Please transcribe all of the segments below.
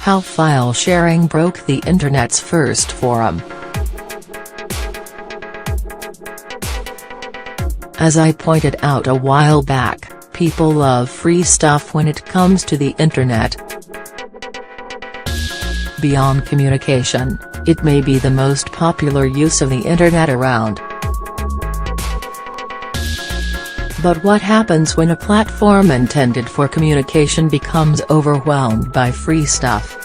How file sharing broke the Internet's first forum. As I pointed out a while back, people love free stuff when it comes to the Internet. Beyond communication, it may be the most popular use of the Internet around. But what happens when a platform intended for communication becomes overwhelmed by free stuff?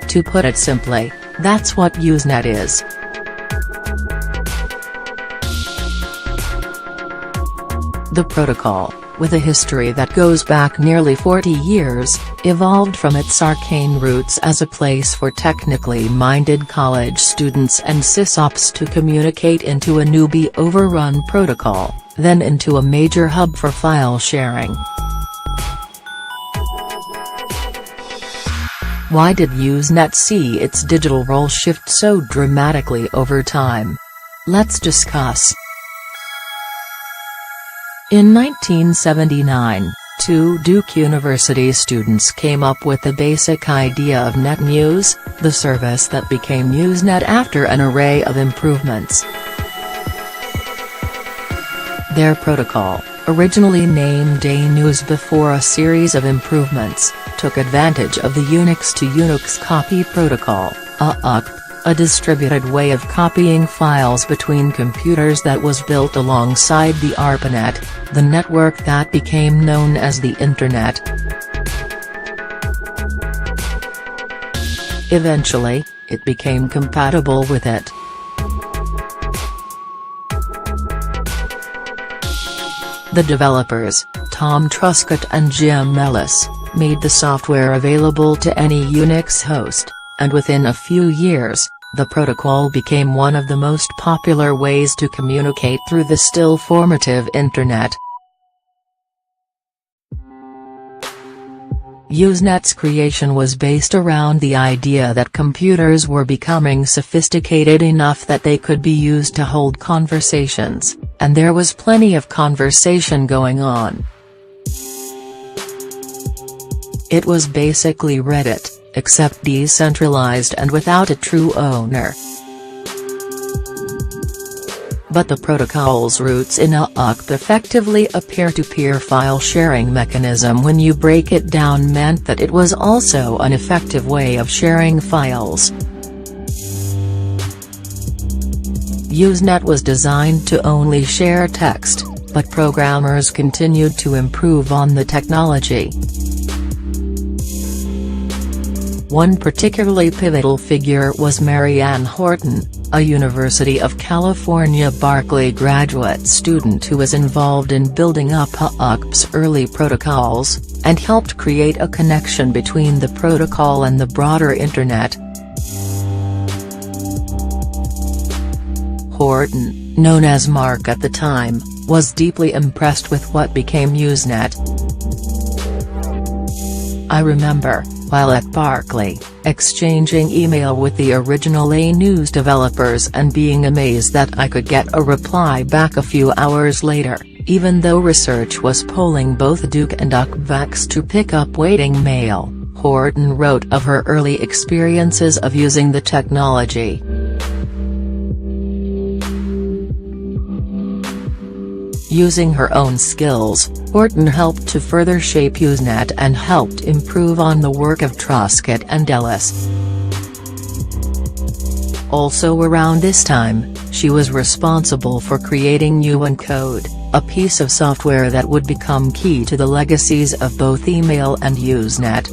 To put it simply, that's what Usenet is. The protocol, with a history that goes back nearly 40 years, evolved from its arcane roots as a place for technically minded college students and sysops to communicate into a newbie-overrun protocol, then into a major hub for file sharing. Why did Usenet see its digital role shift so dramatically over time? Let's discuss. In 1979, two Duke University students came up with the basic idea of NetNews, the service that became Usenet after an array of improvements. Their protocol, originally named A-News before a series of improvements, took advantage of the Unix to Unix copy protocol, UCP, a distributed way of copying files between computers that was built alongside the ARPANET, the network that became known as the Internet. Eventually, it became compatible with it. The developers, Tom Truscott and Jim Ellis, made the software available to any Unix host, and within a few years, the protocol became one of the most popular ways to communicate through the still formative Internet. Usenet's creation was based around the idea that computers were becoming sophisticated enough that they could be used to hold conversations, and there was plenty of conversation going on. It was basically Reddit, except decentralized and without a true owner. But the protocol's roots in UCP effectively a peer-to-peer file sharing mechanism. When you break it down, meant that it was also an effective way of sharing files. Usenet was designed to only share text, but programmers continued to improve on the technology. One particularly pivotal figure was Mary Ann Horton, a University of California Berkeley graduate student who was involved in building up UCP's early protocols, and helped create a connection between the protocol and the broader Internet. Horton, known as Mark at the time, was deeply impressed with what became Usenet. I remember, while at Berkeley, exchanging email with the original A-News developers and being amazed that I could get a reply back a few hours later, even though research was polling both Duke and UCP to pick up waiting mail. Horton wrote of her early experiences of using the technology. Using her own skills, Horton helped to further shape Usenet and helped improve on the work of Truscott and Ellis. Also around this time, she was responsible for creating Uncode, a piece of software that would become key to the legacies of both email and Usenet.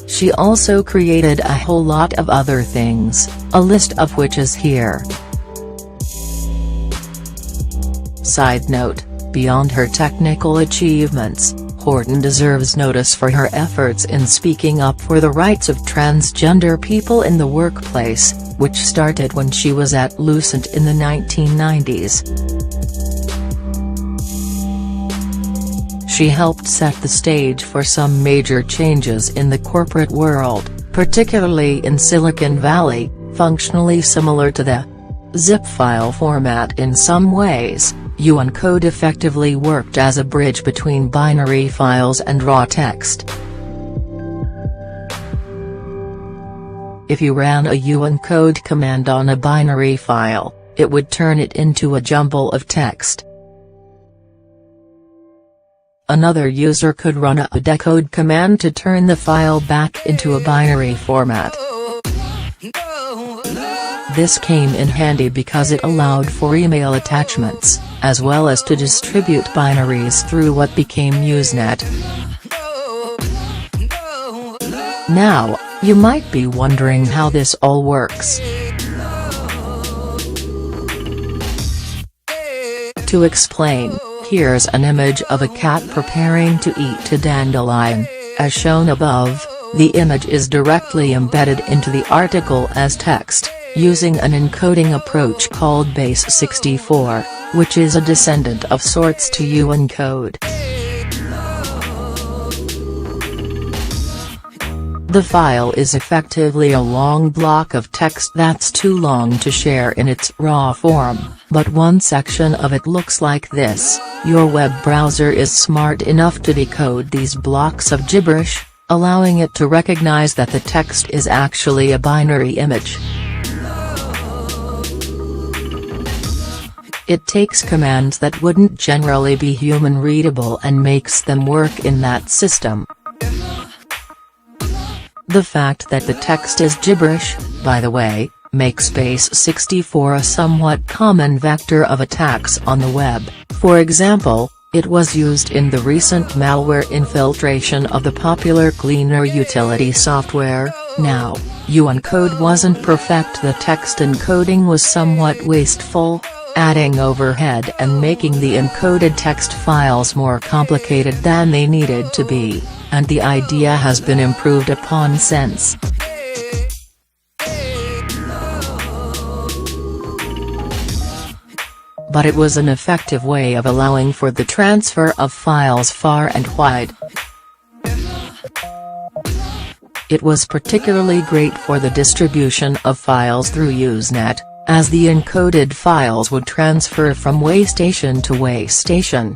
She also created a whole lot of other things, a list of which is here. Side note, beyond her technical achievements, Horton deserves notice for her efforts in speaking up for the rights of transgender people in the workplace, which started when she was at Usenet in the 1990s. She helped set the stage for some major changes in the corporate world, particularly in Silicon Valley, functionally similar to the zip file format in some ways, Usenet effectively worked as a bridge between binary files and raw text. If you ran a Usenet command on a binary file, it would turn it into a jumble of text. Another user could run a decode command to turn the file back into a binary format. This came in handy because it allowed for email attachments, as well as to distribute binaries through what became Usenet. Now, you might be wondering how this all works. To explain, here's an image of a cat preparing to eat a dandelion. As shown above, the image is directly embedded into the article as text, using an encoding approach called base 64, which is a descendant of sorts to Usenet. The file is effectively a long block of text that's too long to share in its raw form, but one section of it looks like this. Your web browser is smart enough to decode these blocks of gibberish, allowing it to recognize that the text is actually a binary image. It takes commands that wouldn't generally be human readable and makes them work in that system. The fact that the text is gibberish, by the way, makes base 64 a somewhat common vector of attacks on the web. For example, it was used in the recent malware infiltration of the popular cleaner utility software. Now, Usenet wasn't perfect. The text encoding was somewhat wasteful, adding overhead and making the encoded text files more complicated than they needed to be, and the idea has been improved upon since. But it was an effective way of allowing for the transfer of files far and wide. It was particularly great for the distribution of files through Usenet, as the encoded files would transfer from waystation to waystation.